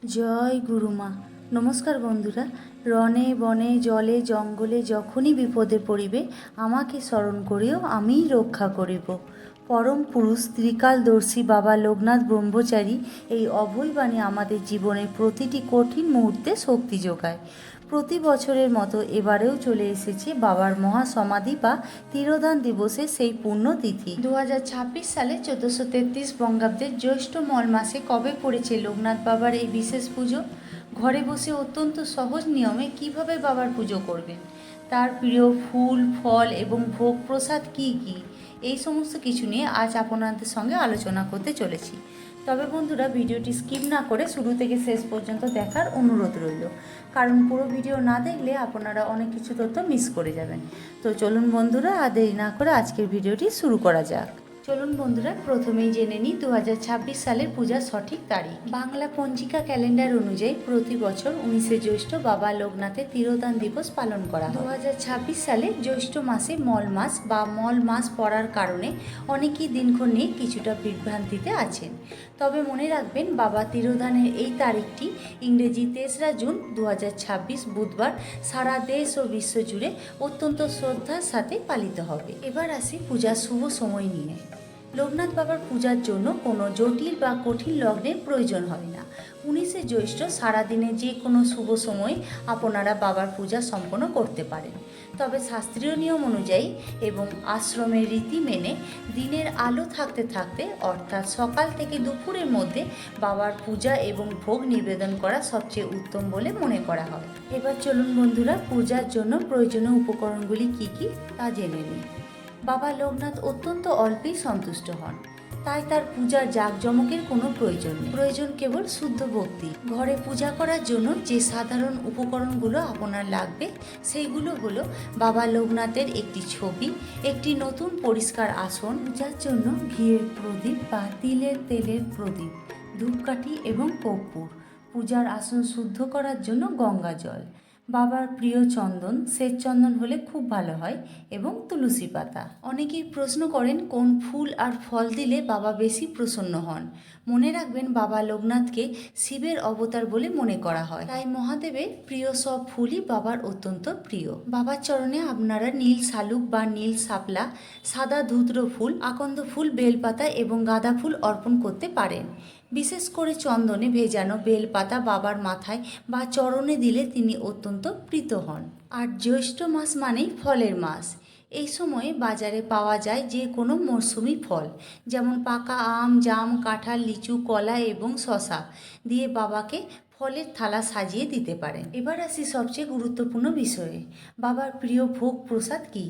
জয় গুরুমা। নমস্কার বন্ধুরা। রণে বনে জলে জঙ্গলে যখনই বিপদে পড়িবে আমাকে স্মরণ করিও, আমিই রক্ষা করিব। পরম পুরুষ ত্রিকালদর্শী বাবা লোকনাথ ব্রহ্মচারী এই অভয় বাণী আমাদের জীবনের প্রতিটি কঠিন মুহূর্তে শক্তি যোগায়। প্রতি বছরের মতো এবারেও চলে এসেছে বাবার মহাসমাধি বা তিরোধান দিবসের সেই পুণ্যতিথি। 2026 সালে 1433 বঙ্গাব্দের জ্যৈষ্ঠ মল মাসে কবে পড়েছে লোকনাথ বাবার এই বিশেষ পুজো? ঘরে বসে অত্যন্ত সহজ নিয়মে কিভাবে বাবার পুজো করবেন, তার প্রিয় ফুল ফল এবং ভোগ প্রসাদ কী কী, এই সমস্ত কিছু নিয়ে আজ আপনাদের সঙ্গে আলোচনা করতে চলেছি। তবে বন্ধুরা, ভিডিওটি স্কিপ না করে শুরু থেকে শেষ পর্যন্ত দেখার অনুরোধ রইল, কারণ পুরো ভিডিও না দেখলে আপনারা অনেক কিছু তথ্য মিস করে যাবেন। তো চলুন বন্ধুরা, আর দেরি না করে আজকের ভিডিওটি শুরু করা যাক। চলুন বন্ধুরা, প্রথমেই জেনে নিই 2026 সালের পূজার সঠিক তারিখ। বাংলা পঞ্জিকা ক্যালেন্ডার অনুযায়ী প্রতি বছর 19শে জ্যৈষ্ঠ বাবা লোকনাথের তিরোধান দিবস পালন করা হয়। 2026 সালে জ্যৈষ্ঠ মাসে মল মাস বা মল মাস পড়ার কারণে অনেকেই দিনক্ষণ নিয়ে কিছুটা বিভ্রান্তিতে আছেন। তবে মনে রাখবেন, বাবা তিরোধানের এই তারিখটি ইংরেজি 3রা জুন 2026 বুধবার সারা দেশ ও বিশ্ব জুড়ে অত্যন্ত শ্রদ্ধার সাথে পালিত হবে। এবার আসি পূজার শুভ সময় নিয়ে। লোকনাথ বাবার পূজার জন্য কোনো জটিল বা কঠিন লগ্নের প্রয়োজন হয় না। 19শে জ্যৈষ্ঠ সারাদিনে যে কোনো শুভ সময়ে আপনারা বাবার পূজা সম্পন্ন করতে পারেন। তবে শাস্ত্রীয় নিয়ম অনুযায়ী এবং আশ্রমের রীতি মেনে দিনের আলো থাকতে থাকতে, অর্থাৎ সকাল থেকে দুপুরের মধ্যে বাবার পূজা এবং ভোগ নিবেদন করা সবচেয়ে উত্তম বলে মনে করা হয়। এবার চলুন বন্ধুরা, পূজার জন্য প্রয়োজনীয় উপকরণগুলি কী কী তা জেনে নিই। বাবা লোকনাথ অত্যন্ত অল্পেই সন্তুষ্ট হন, তাই তার পূজার জাঁকজমকের কোনো প্রয়োজন নেই। প্রয়োজন কেবল শুদ্ধ ভক্তি। ঘরে পূজা করার জন্য যে সাধারণ উপকরণগুলো আপনার লাগবে সেইগুলো হলো বাবা লোকনাথের একটি ছবি, একটি নতুন পরিষ্কার আসন, পূজার জন্য ঘিয়ের প্রদীপ বা তিলের তেলের প্রদীপ, ধূপকাঠি এবং কর্পূর, পূজার আসন শুদ্ধ করার জন্য গঙ্গা জল, বাবার প্রিয় চন্দন, শ্বেত চন্দন হলে খুব ভালো হয়, এবং তুলসী পাতা। অনেকেই প্রশ্ন করেন কোন ফুল আর ফল দিলে বাবা বেশি প্রসন্ন হন। মনে রাখবেন, বাবা লোকনাথকে শিবের অবতার বলে মনে করা হয়, তাই মহাদেবের প্রিয় সব ফুলই বাবার অত্যন্ত প্রিয়। বাবার চরণে আপনারা নীল শালুক বা নীল শাপলা, সাদা ধুত্র ফুল, আকন্দ ফুল, বেলপাতা এবং গাঁদা ফুল অর্পণ করতে পারেন। বিশেষ করে চন্দনে ভেজানো বেলপাতা বাবার মাথায় বা চরণে দিলে তিনি অত্যন্ত প্রীত হন। আর জ্যৈষ্ঠ মাস মানেই ফলের মাস। এই সময়ে বাজারে পাওয়া যায় যে কোনো মরশুমি ফল, যেমন পাকা আম, জাম, কাঁঠাল, লিচু, কলা এবং শশা দিয়ে বাবাকে ফলের থালা সাজিয়ে দিতে পারেন। এবার আসি সবচেয়ে গুরুত্বপূর্ণ বিষয়ে, বাবার প্রিয় ভোগ প্রসাদ কী।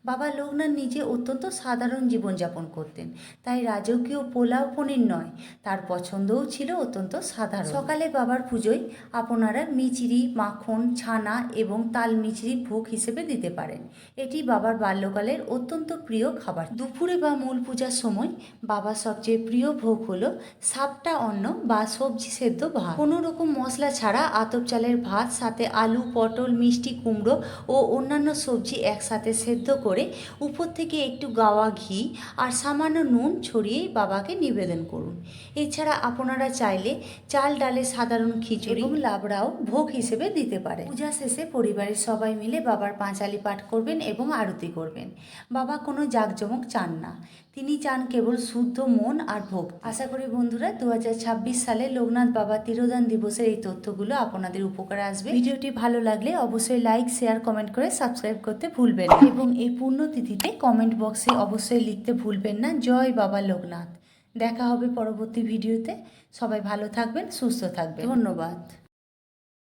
বাবা লোকনাথ নিজে অত্যন্ত সাধারণ জীবনযাপন করতেন, তাই রাজকীয় পোলাও পনির নয়, তার পছন্দও ছিল অত্যন্ত সাধারণ। সকালে বাবার পুজোয় আপনারা মিচড়ি, মাখন, ছানা এবং তাল মিচড়ি ভোগ হিসেবে দিতে পারেন। এটি বাবার বাল্যকালের অত্যন্ত প্রিয় খাবার। দুপুরে বা মূল পূজার সময় বাবার সবচেয়ে প্রিয় ভোগ হলো সাপটা অন্ন বা সবজি সেদ্ধ ভাত। কোনো রকম মশলা ছাড়া আতপ চালের ভাত, সাথে আলু, পটল, মিষ্টি কুমড়ো ও অন্যান্য সবজি একসাথে সেদ্ধ করে উপর থেকে একটু গাওয়া ঘি আর সামান্য নুন ছড়িয়ে বাবাকে নিবেদন করুন। এছাড়া আপনারা চাইলে চাল ডালের সাধারণ খিচুড়ি এবং লাবড়াও ভোগ হিসেবে দিতে পারেন। পূজা শেষে পরিবারের সবাই মিলে বাবার পাঁচালি পাঠ করবেন এবং আরতি করবেন। বাবা কোনো জাঁকজমক চান না, তিনি চান কেবল শুদ্ধ মন আর ভোগ। আশা করি বন্ধুরা, 2026 সালে লোকনাথ বাবা তিরোধান দিবসের এই তথ্যগুলো আপনাদের উপকারে আসবে। ভিডিওটি ভালো লাগলে অবশ্যই লাইক, শেয়ার, কমেন্ট করে সাবস্ক্রাইব করতে ভুলবেন না, এবং এই পুণ্যতিথিতে কমেন্ট বক্সে অবশ্যই লিখতে ভুলবেন না জয় বাবা লোকনাথ। দেখা হবে পরবর্তী ভিডিওতে। সবাই ভালো থাকবেন, সুস্থ থাকবেন। ধন্যবাদ।